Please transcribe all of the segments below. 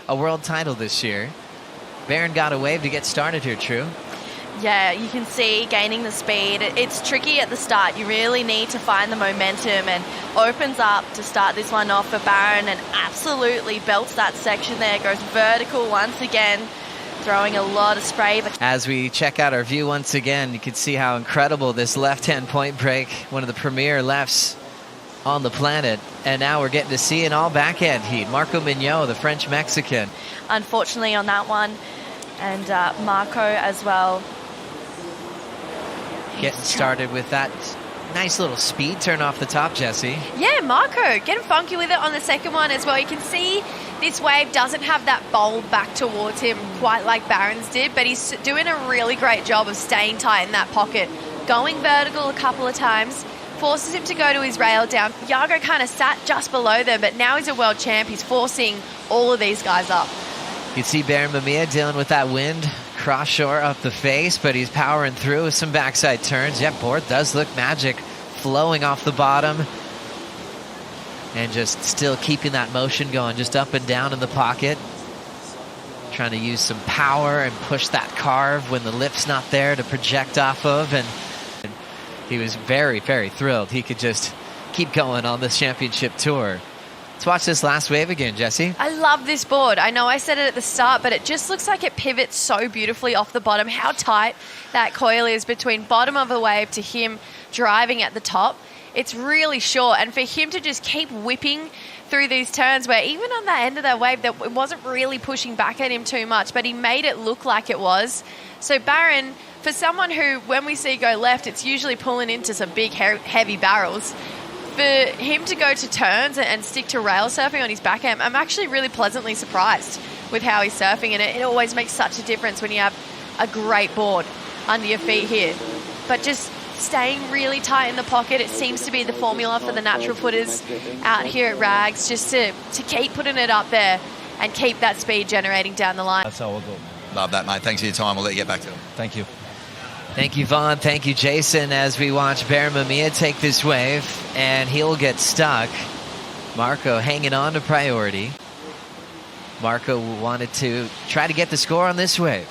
a world title this year. Barron got a wave to get started here, True. Yeah, you can see gaining the speed. It's tricky at the start. You really need to find the momentum, and opens up to start this one off for Barron and absolutely belts that section there. Goes vertical once again, throwing a lot of spray. As we check out our view once again, you can see how incredible this left-hand point break, one of the premier lefts on the planet. And now we're getting to see an all backhand heat. M.Mignot, the French-Mexican. Unfortunately on that one, and Marco as well. Getting started with that nice little speed turn off the top, Jesse. Yeah, Marco getting funky with it on the second one as well. You can see this wave doesn't have that bowl back towards him quite like Barron's did, but he's doing a really great job of staying tight in that pocket. Going vertical a couple of times, forces him to go to his rail down. Yago kind of sat just below them, but now he's a world champ. He's forcing all of these guys up. You can see Barron Mamiya dealing with that wind. Cross shore up the face, but he's powering through with some backside turns. Yep, board does look magic, flowing off the bottom. And just still keeping that motion going, just up and down in the pocket. Trying to use some power and push that carve when the lip's not there to project off of. And he was very, very thrilled. He could just keep going on this championship tour. Let's watch this last wave again, Jesse. I love this board. I know I said it at the start, but it just looks like it pivots so beautifully off the bottom. How tight that coil is between bottom of the wave to him driving at the top. It's really short, and for him to just keep whipping through these turns where even on that end of that wave, that it wasn't really pushing back at him too much, but he made it look like it was. So Barron, for someone who, when we see go left, it's usually pulling into some big, heavy barrels. For him to go to turns and stick to rail surfing on his backhand, I'm actually really pleasantly surprised with how he's surfing, and it always makes such a difference when you have a great board under your feet here. But just staying really tight in the pocket, it seems to be the formula for the natural footers out here at Rags, just to keep putting it up there and keep that speed generating down the line. That's how we'll go. Love that, mate. Thanks for your time. I'll let you get back to it. Thank you. Thank you, Vaughn. Thank you, Jason, as we watch Barron Mamiya take this wave, and he'll get stuck. Marco hanging on to priority. Marco wanted to try to get the score on this wave.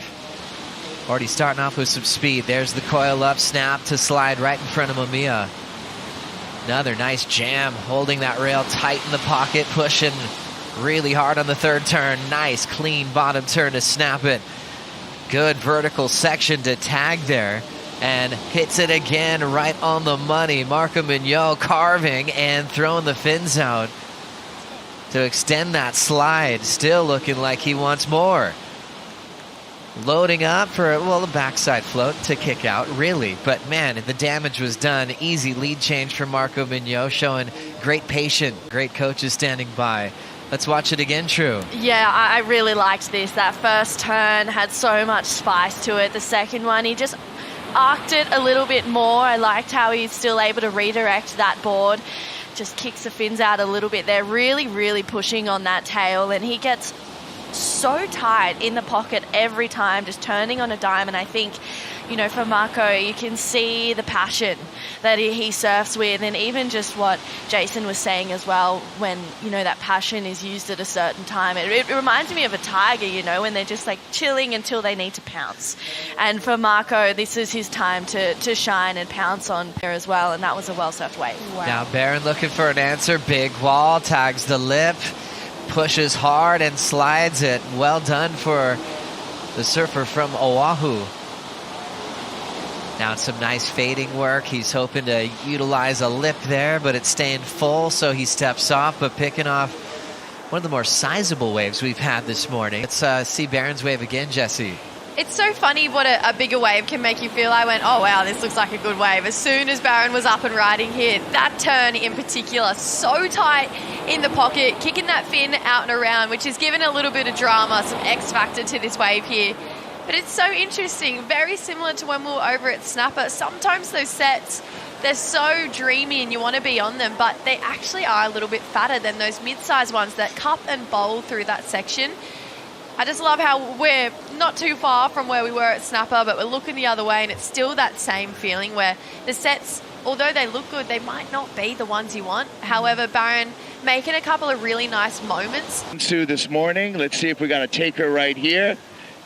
Already starting off with some speed. There's the coil up, snap to slide right in front of Mamiya. Another nice jam, holding that rail tight in the pocket, pushing really hard on the third turn. Nice, clean bottom turn to snap it. Good vertical section to tag there, and hits it again right on the money. M.Mignot carving and throwing the fins out to extend that slide. Still looking like he wants more. Loading up for, well, a backside float to kick out, really. But man, the damage was done. Easy lead change for M.Mignot, showing great patience, great coaches standing by. Let's watch it again, True. Yeah, I really liked this. That first turn had so much spice to it. The second one, he just arced it a little bit more. I liked how he's still able to redirect that board. Just kicks the fins out a little bit there. Really, really pushing on that tail. And he gets so tight in the pocket every time, just turning on a dime. And I think, you know, for Marco, you can see the passion that he surfs with, and even just what Jason was saying as well, when, you know, that passion is used at a certain time. It reminds me of a tiger, you know, when they're just like chilling until they need to pounce. And for Marco, this is his time to shine and pounce on there as well, and that was a well-surfed wave. Wow. Now Barron looking for an answer. Big wall, tags the lip, pushes hard and slides it. Well done for the surfer from Oahu. Now it's some nice fading work. He's hoping to utilize a lip there, but it's staying full, so he steps off, but picking off one of the more sizable waves we've had this morning. Let's see Barron's wave again, Jesse. It's so funny what a bigger wave can make you feel. I went, oh wow, this looks like a good wave. As soon as Barron was up and riding here, that turn in particular, so tight in the pocket, kicking that fin out and around, which has given a little bit of drama, some X factor to this wave here. But it's so interesting, very similar to when we were over at Snapper. Sometimes those sets, they're so dreamy and you want to be on them, but they actually are a little bit fatter than those mid-sized ones that cup and bowl through that section. I just love how we're not too far from where we were at Snapper, but we're looking the other way, and it's still that same feeling where the sets although they look good, they might not be the ones you want. However, Barron making a couple of really nice moments. Sue this morning. Let's see if we got a taker right here.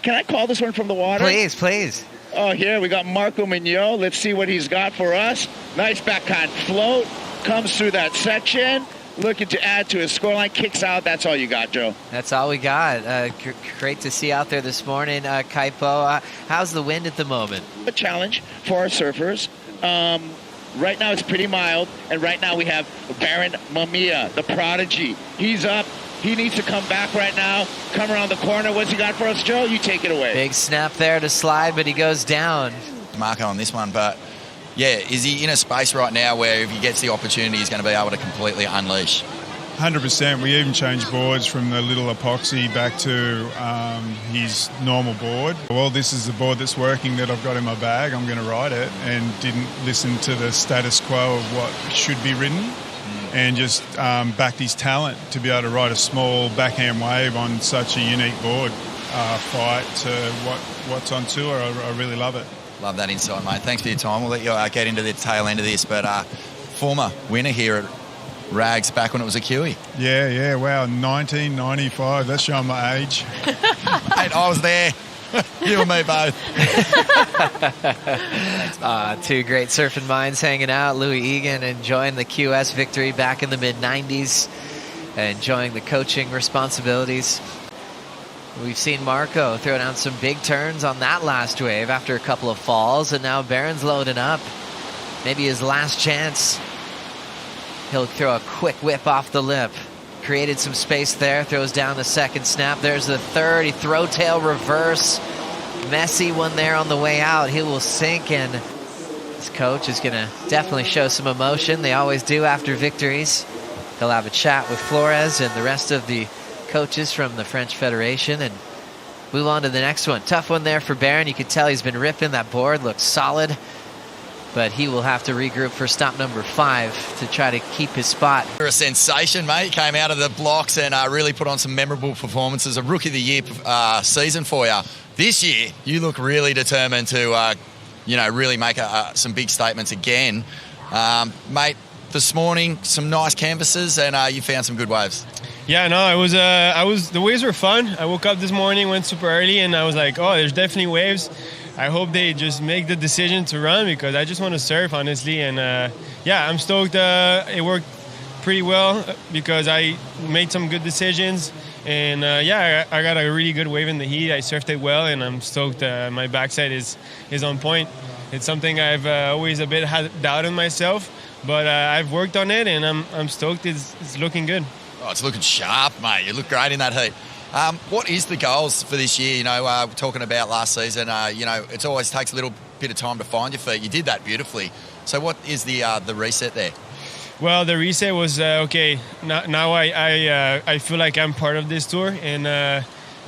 Can I call this one from the water? Please, please. Oh, here we got M.Mignot. Let's see what he's got for us. Nice backhand float. Comes through that section. Looking to add to his scoreline. Kicks out. That's all you got, Joe. That's all we got. Great to see out there this morning, Kaipo. How's the wind at the moment? A challenge for our surfers. Right now it's pretty mild. And right now we have Barron Mamiya, the prodigy. He's up. He needs to come back right now. Come around the corner. What's he got for us, Joe? You take it away. Big snap there to slide, but he goes down. Marco on this one, but yeah, is he in a space right now where if he gets the opportunity, he's going to be able to completely unleash? 100%. We even changed boards from the little epoxy back to his normal board. Well, this is the board that's working that I've got in my bag. I'm going to ride it, and didn't listen to the status quo of what should be ridden, and just backed his talent to be able to ride a small backhand wave on such a unique board. Fight to what's on tour. I really love it. Love that insight, mate. Thanks for your time. We'll let you get into the tail end of this, but former winner here at Rags back when it was a Kiwi. Yeah, wow, 1995. That's showing my age. Mate, I was there. You and me both. Two great surfing minds hanging out. Louis Egan enjoying the QS victory back in the mid-90s, enjoying the coaching responsibilities. We've seen Marco throw down some big turns on that last wave after a couple of falls, and now Barron's loading up. Maybe his last chance. He'll throw a quick whip off the lip. Created some space there, throws down the second snap. There's the third. He throw tail reverse. Messy one there on the way out. He will sink, and his coach is going to definitely show some emotion. They always do after victories. He'll have a chat with Flores and the rest of the coaches from the French Federation and move on to the next one. Tough one there for Barron. You can tell he's been ripping. That board looks solid, but he will have to regroup for stop number 5 to try to keep his spot. You're a sensation, mate. Came out of the blocks and really put on some memorable performances. A Rookie of the Year season for you. This year, you look really determined to, really make some big statements again. Mate, this morning, some nice canvases, and you found some good waves. Yeah, no, the waves were fun. I woke up this morning, went super early, and I was like, oh, there's definitely waves. I hope they just make the decision to run because I just want to surf, honestly. And I'm stoked. It worked pretty well because I made some good decisions. And I got a really good wave in the heat. I surfed it well, and I'm stoked. My backside is on point. It's something I've always a bit had doubt in myself, but I've worked on it, and I'm stoked. It's looking good. Oh, it's looking sharp, mate. You look great in that heat. What is the goals for this year? Talking about last season, it always takes a little bit of time to find your feet. You did that beautifully. So what is the reset there? Well, the reset was, okay, now I feel like I'm part of this tour, and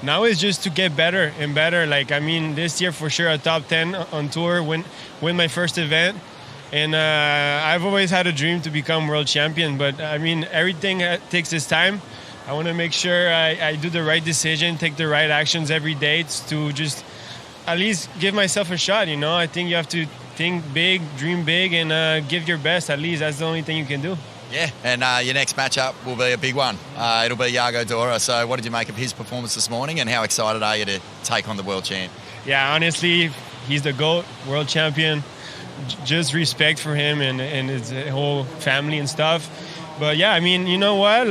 now it's just to get better and better. This year for sure a top 10 on tour, win my first event. And I've always had a dream to become world champion, but everything takes its time. I want to make sure I do the right decision, take the right actions every day to just at least give myself a shot. I think you have to think big, dream big, and give your best. At least that's the only thing you can do. Yeah, and your next matchup will be a big one. It'll be Yago Dora. So what did you make of his performance this morning, and how excited are you to take on the world champ? Yeah, honestly, he's the GOAT, world champion. Just respect for him and his whole family and stuff. But yeah, you know what?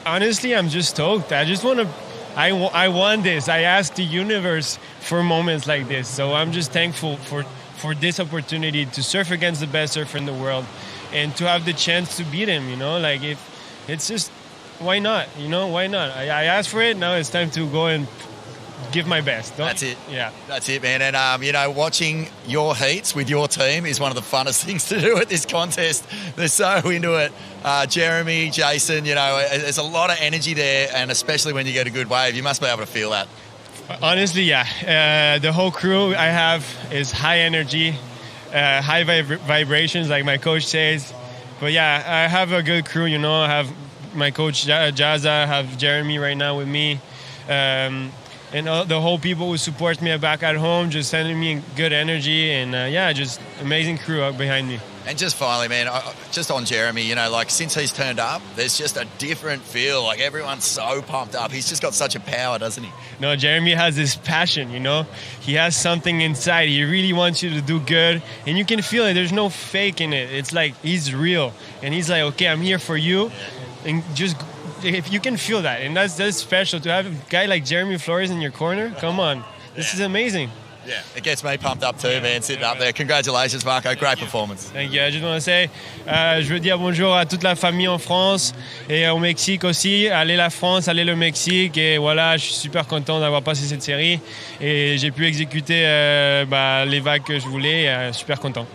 Honestly, I'm just stoked. I just want to. I want this. I asked the universe for moments like this. So I'm just thankful for this opportunity to surf against the best surfer in the world, and to have the chance to beat him. If it's just why not? Why not? I asked for it. Now it's time to go and give my best. That's it. Yeah. That's it, man. And, watching your heats with your team is one of the funnest things to do at this contest. They're so into it. Jeremy, Jason, there's a lot of energy there, and especially when you get a good wave, you must be able to feel that. Honestly, yeah. The whole crew I have is high energy, high vibrations, like my coach says. But yeah, I have a good crew, I have my coach Jaza, I have Jeremy right now with me. and the whole people who support me back at home, just sending me good energy, and just amazing crew behind me. And just finally, man, just on Jeremy, you know, like since he's turned up, there's just a different feel. Like everyone's so pumped up. He's just got such a power, doesn't he? No, Jeremy has this passion, you know. He has something inside. He really wants you to do good, and you can feel it. There's no fake in it. It's like he's real, and he's like, okay, I'm here for you, and just if you can feel that, and that's special to have a guy like Jeremy Flores in your corner. Come on, this is amazing. Yeah, it gets me pumped up too, man, sitting up there. Congratulations, Marco. Great performance. Thank you. I just want to say, je veux dire bonjour à toute la famille en France et au Mexique aussi. Allez la France, allez le Mexique. Et voilà, je suis super content d'avoir passé cette série. Et j'ai pu exécuter les vagues que je voulais. Super content.